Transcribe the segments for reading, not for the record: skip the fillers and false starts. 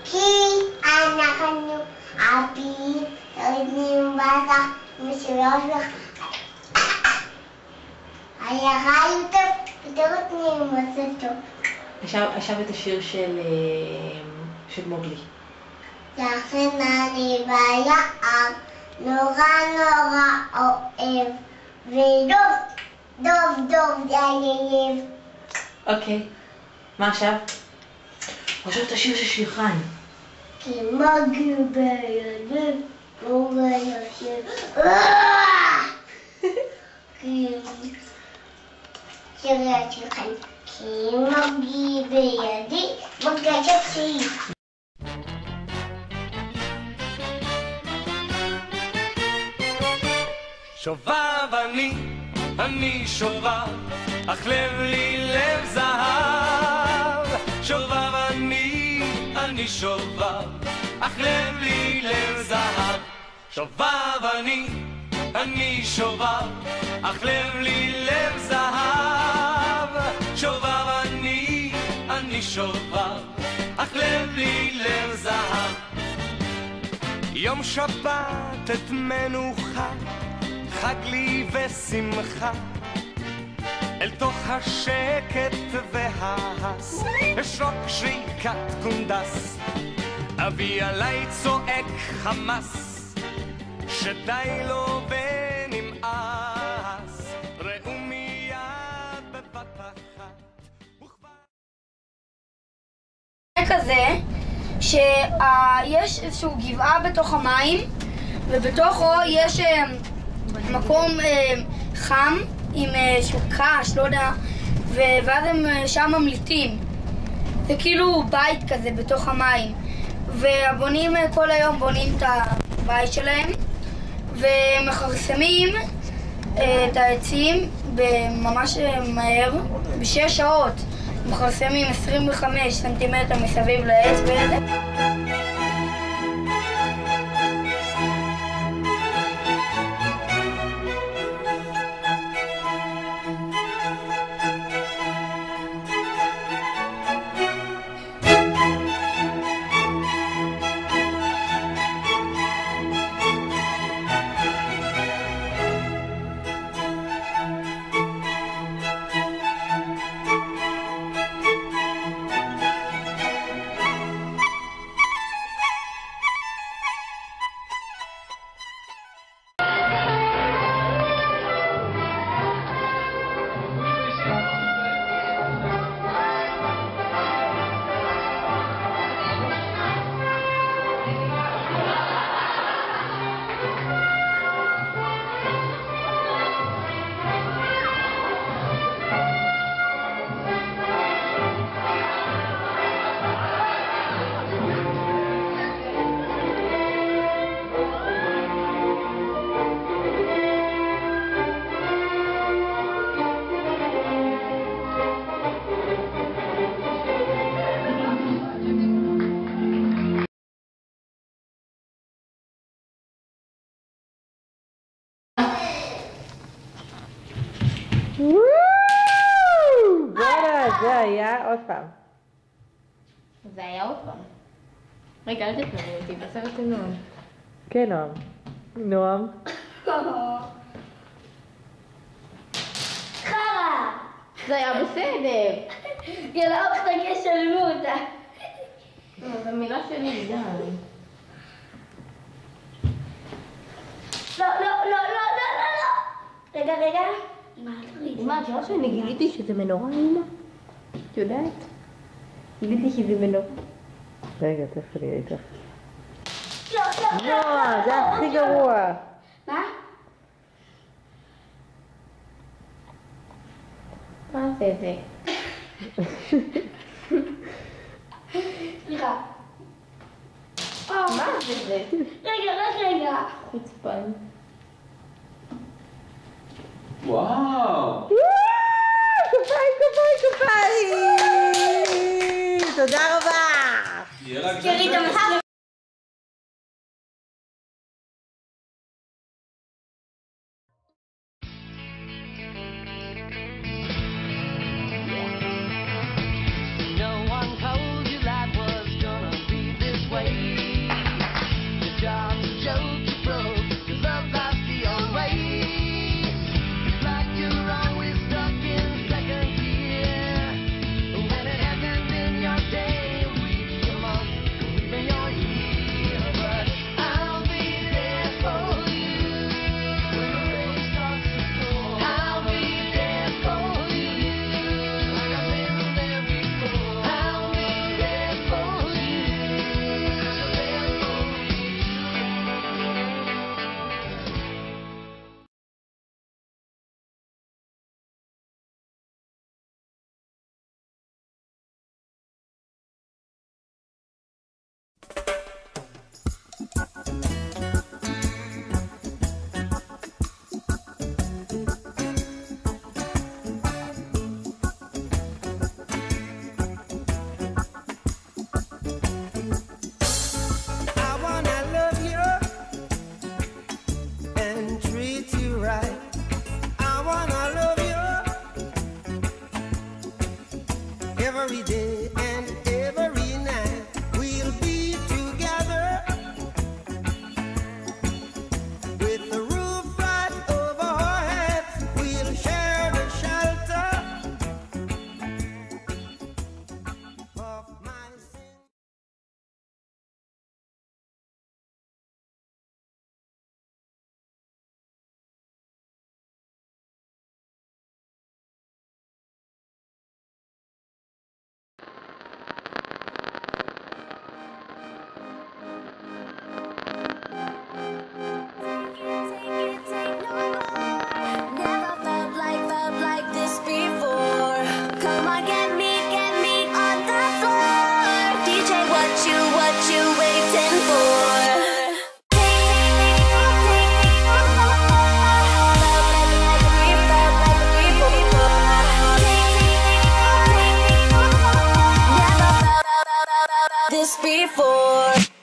כי אנחנו אבי נותנים בטח מסויות לך. היה יותר נותנים אותו. עכשיו את השיר של מוגלי. לכן אני ביער נורא אוהב ודוב יייב. אוקיי, מה עכשיו? עכשיו את השיר של שירחן. כי מוגלי בידיו מוגלי יושב כי שירי שירחן כי מוגלי בידי מוגלי יושב. שובב אני שובב, אך לב לי לב זהב. שובב אני שובב, אך לב לי לב זהב. שובב אני שובב, אך לב לי לב זהב. שובב אני שובב, אך לב לי לב זהב. יום שבת את מנוחה, חג לי ושמחה, אל תוך השקט וההס אשרוק שריקת קונדס. אבי עליי צועק חמס, שדי לו ונמאס. ראו מיד בבת אחת כזה שיש איזושהי גבעה בתוך המים, ובתוכו יש מקום חם עם איזשהו קש, לא יודע, ואז הם שם ממליטים. זה כאילו בית כזה בתוך המים, והבונים כל היום בונים את הבית שלהם ומכרסמים את העצים ממש מהר, ב6 שעות מכרסמים 25 סנטימטר מסביב לעץ וזה. זה היה עוד פעם. זה היה עוד פעם. רגע, אל תתנעו אותי, בסרט של נועם. כן, נועם. נועם. חרא! זה היה בסדר. יאללה, אוכל תשלמו אותה. זו מילה שלי, די. לא. רגע. אמא, את יודעת שאני גיליתי שזה מנורה, אמא? את יודעת? גיליתי שזה מנורה. רגע, תכף אני איתך. לא. זה הכי גרוע. מה? מה זה זה? סליחה. מה זה זה? רגע. חוצפן. וואו! קופאי! תודה רבה! תראי את המסך. No one told you life was gonna be this before.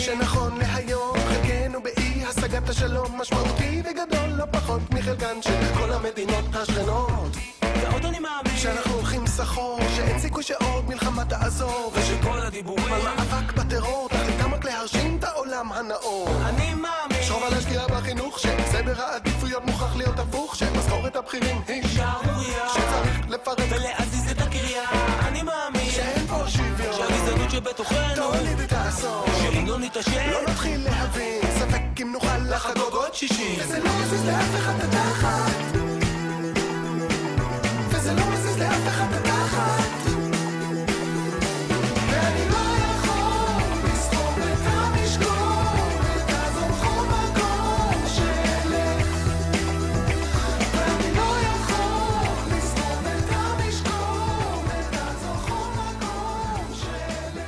שנכון להיום חלקנו באי השגת השלום משמעותי וגדול לא פחות מחלקן של כל המדינות השכנות. ועוד אני מאמין שאנחנו הולכים סחור שאין סיכוי שעוד מלחמה תעזור ושכל הדיבורים על מאבק בטרור תכליתם רק להרשים את העולם הנאור. אני מאמין שרוב על השקיעה בחינוך שסדר העדיפויות מוכרח להיות הפוך שמשכורת הבכירים היא שערוריה שצריך לפרק ולהזיז את הקריה. אני מאמין שאין פה שוויון שהגזענות שבתוכנו תוליד את האסון שאם לא נתעשת לא נתחיל להבין ספק אם נוכל לחגוג עוד 60 וזה לא מזיז לאף אחד את התחת וזה לא מזיז לאף אחד את התחת ואני לא יכול לסחוב את המשקורת תעזור בכל מקום שאלך ואני לא יכול לסחוב את המשקורת תעזור בכל מקום שאלך.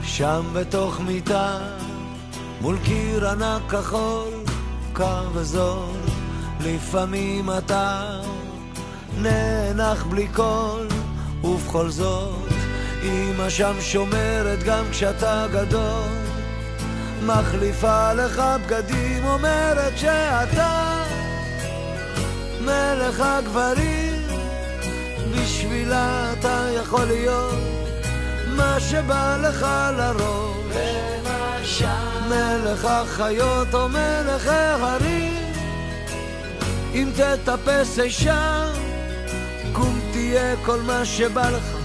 שם בתוך מיטה מול קיר ענק כחול קר וזול לפעמים אתה נאנח בלי קול ובכל זאת אמא שם שומרת גם כשאתה גדול מחליפה לך בגדים אומרת שאתה מלך הגברים בשבילה אתה יכול להיות מה שבא לך לראש מלך החיות או מלך ההרים אם תטפס אישה קום תהיה כל מה שבא לך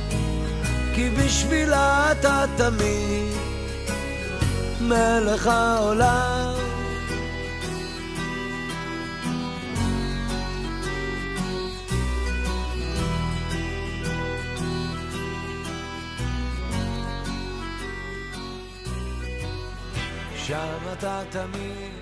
כי בשבילה אתה תמיד מלך העולם שם אתה תמיד